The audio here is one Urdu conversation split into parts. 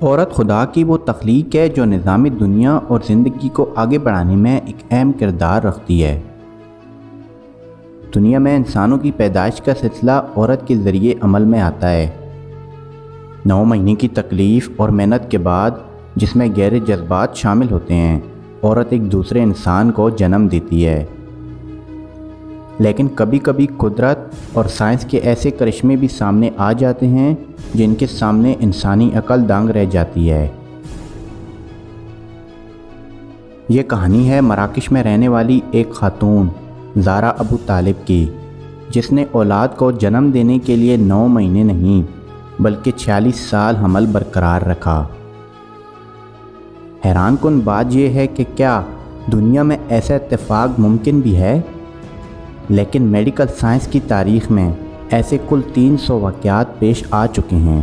عورت خدا کی وہ تخلیق ہے جو نظام دنیا اور زندگی کو آگے بڑھانے میں ایک اہم کردار رکھتی ہے۔ دنیا میں انسانوں کی پیدائش کا سلسلہ عورت کے ذریعے عمل میں آتا ہے۔ 9 مہینے کی تکلیف اور محنت کے بعد، جس میں گہرے جذبات شامل ہوتے ہیں، عورت ایک دوسرے انسان کو جنم دیتی ہے۔ لیکن کبھی کبھی قدرت اور سائنس کے ایسے کرشمے بھی سامنے آ جاتے ہیں جن کے سامنے انسانی عقل دانگ رہ جاتی ہے۔ یہ کہانی ہے مراکش میں رہنے والی ایک خاتون زارا ابو طالب کی، جس نے اولاد کو جنم دینے کے لیے 9 مہینے نہیں بلکہ 46 سال حمل برقرار رکھا۔ حیران کن بات یہ ہے کہ کیا دنیا میں ایسا اتفاق ممکن بھی ہے؟ لیکن میڈیکل سائنس کی تاریخ میں ایسے کل 300 واقعات پیش آ چکے ہیں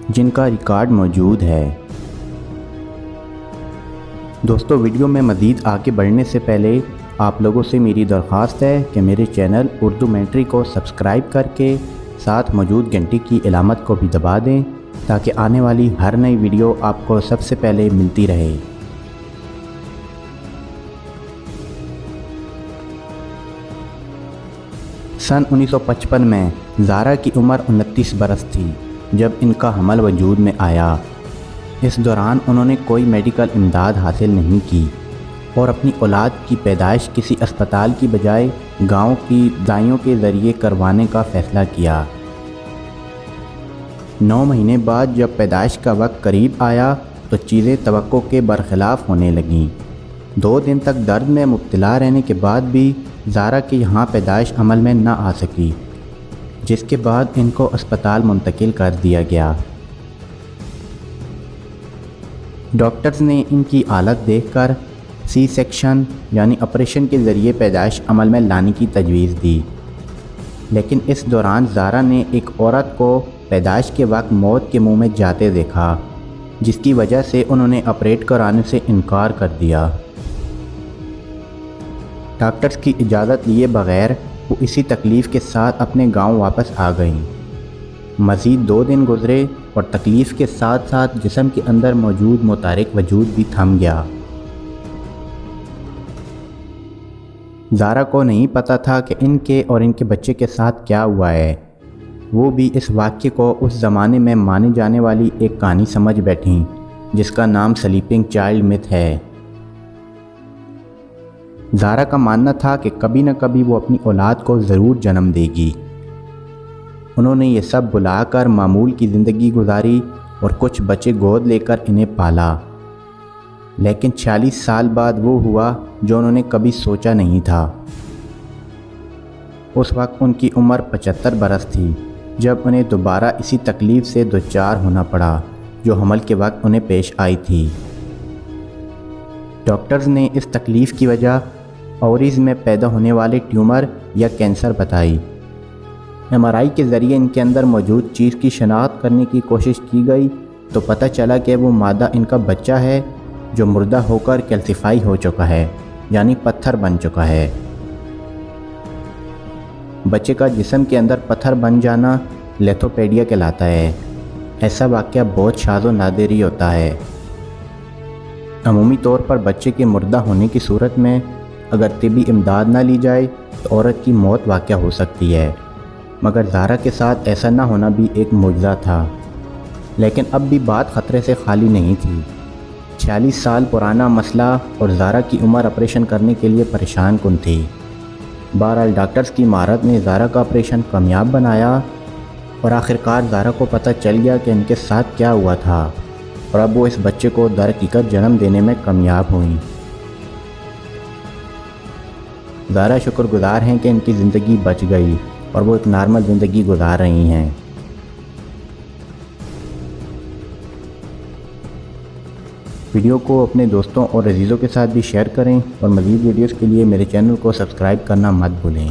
جن کا ریکارڈ موجود ہے۔ دوستو، ویڈیو میں مزید آگے بڑھنے سے پہلے آپ لوگوں سے میری درخواست ہے کہ میرے چینل اردو مینٹری کو سبسکرائب کر کے ساتھ موجود گھنٹی کی علامت کو بھی دبا دیں تاکہ آنے والی ہر نئی ویڈیو آپ کو سب سے پہلے ملتی رہے۔ سن 1955 میں زارا کی عمر 29 برس تھی جب ان کا حمل وجود میں آیا۔ اس دوران انہوں نے کوئی میڈیکل امداد حاصل نہیں کی اور اپنی اولاد کی پیدائش کسی اسپتال کی بجائے گاؤں کی دائیوں کے ذریعے کروانے کا فیصلہ کیا۔ 9 مہینے بعد جب پیدائش کا وقت قریب آیا تو چیزیں توقع کے برخلاف ہونے لگیں۔ 2 دن تک درد میں مبتلا رہنے کے بعد بھی زارا کے یہاں پیدائش عمل میں نہ آ سکی، جس کے بعد ان کو اسپتال منتقل کر دیا گیا۔ ڈاکٹرز نے ان کی حالت دیکھ کر سی سیکشن یعنی آپریشن کے ذریعے پیدائش عمل میں لانے کی تجویز دی، لیکن اس دوران زارا نے ایک عورت کو پیدائش کے وقت موت کے منہ میں جاتے دیکھا، جس کی وجہ سے انہوں نے آپریٹ کرانے سے انکار کر دیا۔ ڈاکٹرز کی اجازت لیے بغیر وہ اسی تکلیف کے ساتھ اپنے گاؤں واپس آ گئیں۔ مزید 2 دن گزرے اور تکلیف کے ساتھ ساتھ جسم کے اندر موجود متحرک وجود بھی تھم گیا۔ زارا کو نہیں پتہ تھا کہ ان کے اور ان کے بچے کے ساتھ کیا ہوا ہے۔ وہ بھی اس واقعے کو اس زمانے میں مانی جانے والی ایک کہانی سمجھ بیٹھیں جس کا نام سلیپنگ چائلڈ متھ ہے۔ زارا کا ماننا تھا کہ کبھی نہ کبھی وہ اپنی اولاد کو ضرور جنم دے گی۔ انہوں نے یہ سب بلا کر معمول کی زندگی گزاری اور کچھ بچے گود لے کر انہیں پالا، لیکن 46 سال بعد وہ ہوا جو انہوں نے کبھی سوچا نہیں تھا۔ اس وقت ان کی عمر 75 برس تھی جب انہیں دوبارہ اسی تکلیف سے دوچار ہونا پڑا جو حمل کے وقت انہیں پیش آئی تھی۔ ڈاکٹرز نے اس تکلیف کی وجہ اوریز میں پیدا ہونے والے ٹیومر یا کینسر بتائی۔ MRI کے ذریعے ان کے اندر موجود چیز کی شناخت کرنے کی کوشش کی گئی تو پتہ چلا کہ وہ مادہ ان کا بچہ ہے جو مردہ ہو کر کیلسیفائی ہو چکا ہے، یعنی پتھر بن چکا ہے۔ بچے کا جسم کے اندر پتھر بن جانا لیتھوپیڈیا کہلاتا ہے۔ ایسا واقعہ بہت شاذ و نادر ہی ہوتا ہے۔ عمومی طور پر بچے کے مردہ ہونے کی صورت میں اگر طبی امداد نہ لی جائے تو عورت کی موت واقع ہو سکتی ہے، مگر زارا کے ساتھ ایسا نہ ہونا بھی ایک معجزہ تھا۔ لیکن اب بھی بات خطرے سے خالی نہیں تھی۔ 46 سال پرانا مسئلہ اور زارا کی عمر آپریشن کرنے کے لیے پریشان کن تھی۔ بہرحال ڈاکٹرز کی مہارت نے زارا کا آپریشن کامیاب بنایا اور آخرکار زارا کو پتہ چل گیا کہ ان کے ساتھ کیا ہوا تھا، اور اب وہ اس بچے کو در حقیقت جنم دینے میں کامیاب ہوئیں۔ زارا شکر گزار ہیں کہ ان کی زندگی بچ گئی اور وہ ایک نارمل زندگی گزار رہی ہیں۔ ویڈیو کو اپنے دوستوں اور عزیزوں کے ساتھ بھی شیئر کریں اور مزید ویڈیوز کے لیے میرے چینل کو سبسکرائب کرنا مت بھولیں۔